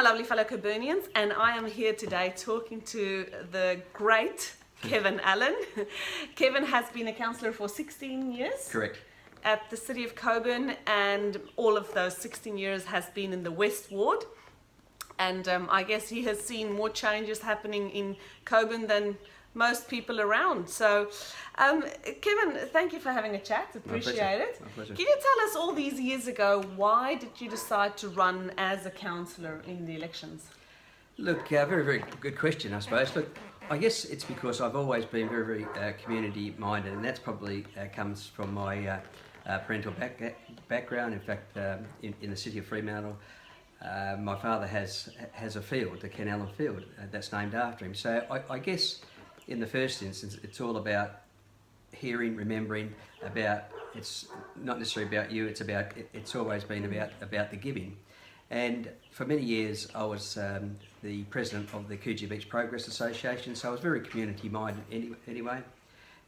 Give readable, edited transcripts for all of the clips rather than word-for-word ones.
my lovely fellow Coburnians, and I am here today talking to the great Kevin Allen. Kevin has been a councillor for 16 years. Correct. At the City of Coburn, and all of those 16 years has been in the West Ward. And I guess he has seen more changes happening in Coburn than most people around. So, Kevin, thank you for having a chat. Appreciate it. My pleasure. Can you tell us, all these years ago, why did you decide to run as a councillor in the elections? Look, very, very good question, I suppose. Look, I guess it's because I've always been very, very community-minded, and that's probably comes from my parental background. In fact, in the city of Fremantle, my father has a field, the Ken Allen Field, that's named after him. So I guess in the first instance, it's all about hearing, remembering, about, it's not necessarily about you, it's always been about the giving. And for many years I was the president of the Coogee Beach Progress Association, so I was very community minded anyway.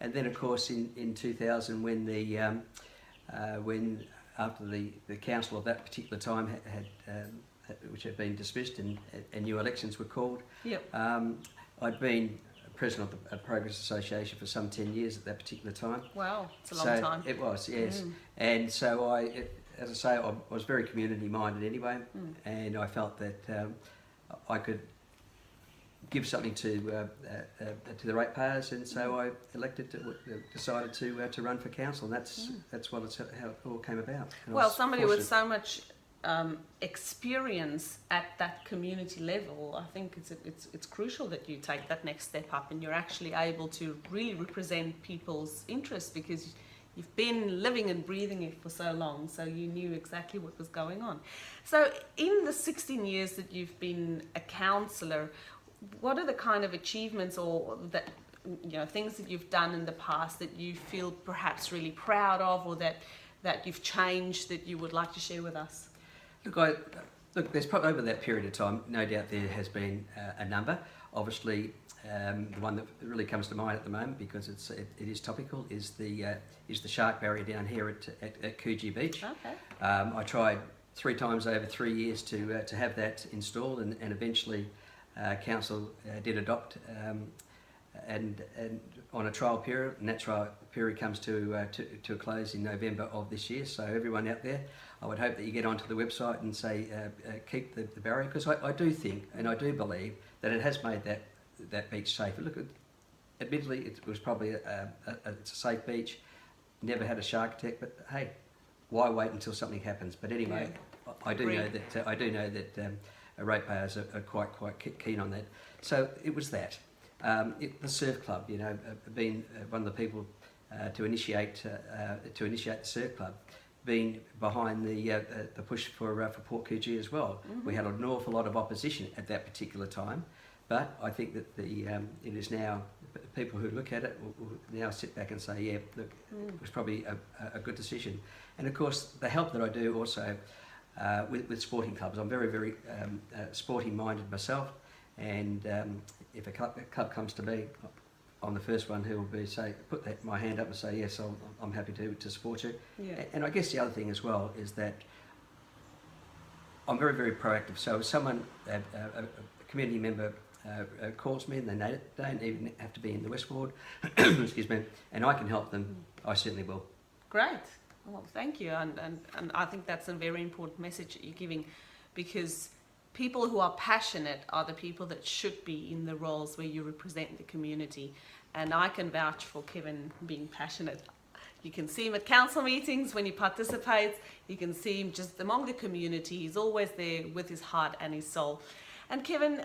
And then of course in 2000, when after the council of that particular time which had been dismissed and new elections were called, yep. I'd been president of the Progress Association for some 10 years at that particular time. Wow, it's a long time. It was, yes. And so as I say, I was very community minded anyway, and I felt that I could give something to the ratepayers, and so I decided to run for council, and that's how it all came about. And well, somebody with so much experience at that community level, I think it's crucial that you take that next step up and you're actually able to really represent people's interests, because you've been living and breathing it for so long, so you knew exactly what was going on. So in the 16 years that you've been a councillor, what are the kind of achievements or that, you know, things that you've done in the past that you feel perhaps really proud of, or that you've changed that you would like to share with us? Look, there's probably over that period of time, no doubt there has been a number. Obviously, the one that really comes to mind at the moment, because it is topical, is the shark barrier down here at Coogee Beach. Okay. I tried 3 times over 3 years to have that installed, and eventually council did adopt and on a trial period, and that trial period comes to a close in November of this year. So everyone out there, I would hope that you get onto the website and say keep the barrier, because I do think and I do believe that it has made that beach safer. Look, admittedly it was probably it's a safe beach, never had a shark attack, but hey, why wait until something happens? But anyway, yeah. I do know that ratepayers are quite keen on that. So it was that. The surf club, you know, being one of the people to initiate the surf club, being behind the push for Port Coogee as well. We had an awful lot of opposition at that particular time, but I think that it is now, people who look at it will now sit back and say, yeah, look, it was probably a good decision. And of course, the help that I do also with sporting clubs. I'm very, very sporting minded myself, and if a club comes to me, I'm the first one who will put my hand up and say, yes, I'm happy to support you. Yeah. And I guess the other thing as well is that I'm very, very proactive. So if someone, a community member calls me, and they don't even have to be in the West Ward, excuse me, and I can help them, I certainly will. Great. Well, thank you. And I think that's a very important message that you're giving, because people who are passionate are the people that should be in the roles where you represent the community. And I can vouch for Kevin being passionate. You can see him at council meetings when he participates. You can see him just among the community. He's always there with his heart and his soul. And Kevin,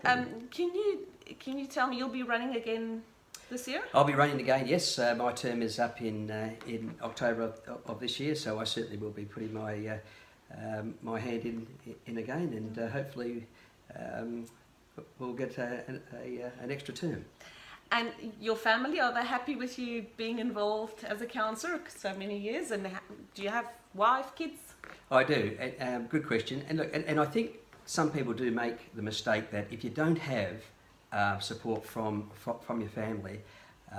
can you tell me, you'll be running again this year? I'll be running again, yes. My term is up in October of this year, so I certainly will be putting my hand in again, and hopefully we'll get an extra term. And your family, are they happy with you being involved as a councillor for so many years? And do you have wife, kids? I do. Good question. And look, and I think some people do make the mistake that if you don't have support from your family,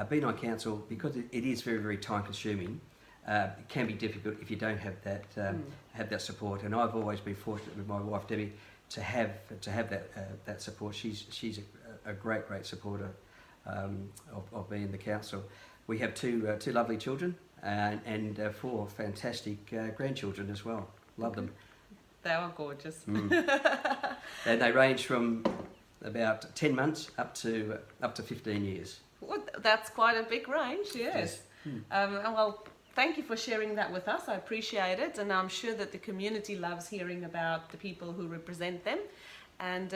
being on council, because it is very, very time consuming, it can be difficult if you don't have that support. And I've always been fortunate with my wife Debbie to have that support. She's a great supporter of me in the council. We have two lovely children and 4 fantastic grandchildren as well. Love them. They are gorgeous. And they range from about 10 months up to 15 years. Well, that's quite a big range, yes. Well, thank you for sharing that with us. I appreciate it, and I'm sure that the community loves hearing about the people who represent them. And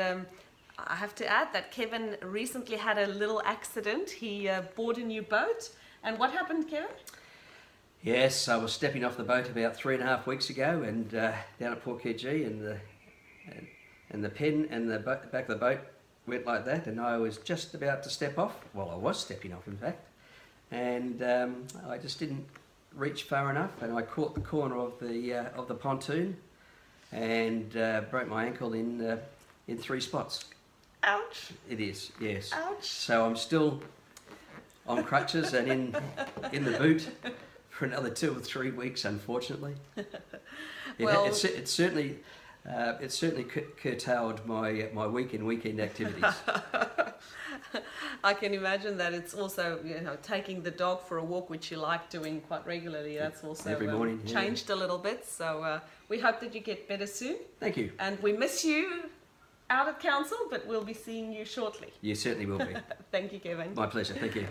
I have to add that Kevin recently had a little accident. He bought a new boat. And what happened, Kevin? Yes, I was stepping off the boat about 3.5 weeks ago, and down at Port KG, and the pen and the back of the boat went like that, and I was just about to step off. Well, I was stepping off, in fact, and I just didn't reach far enough, and I caught the corner of the pontoon, and broke my ankle in 3 spots. Ouch! It is, yes. Ouch! So I'm still on crutches and in the boot for another 2 or 3 weeks, unfortunately. Well, It certainly curtailed my weekend activities. I can imagine that. It's also, taking the dog for a walk, which you like doing quite regularly. That's also every morning, changed a little bit. So we hope that you get better soon. Thank you. And we miss you out at council, but we'll be seeing you shortly. You certainly will be. Thank you, Kevin. My pleasure. Thank you.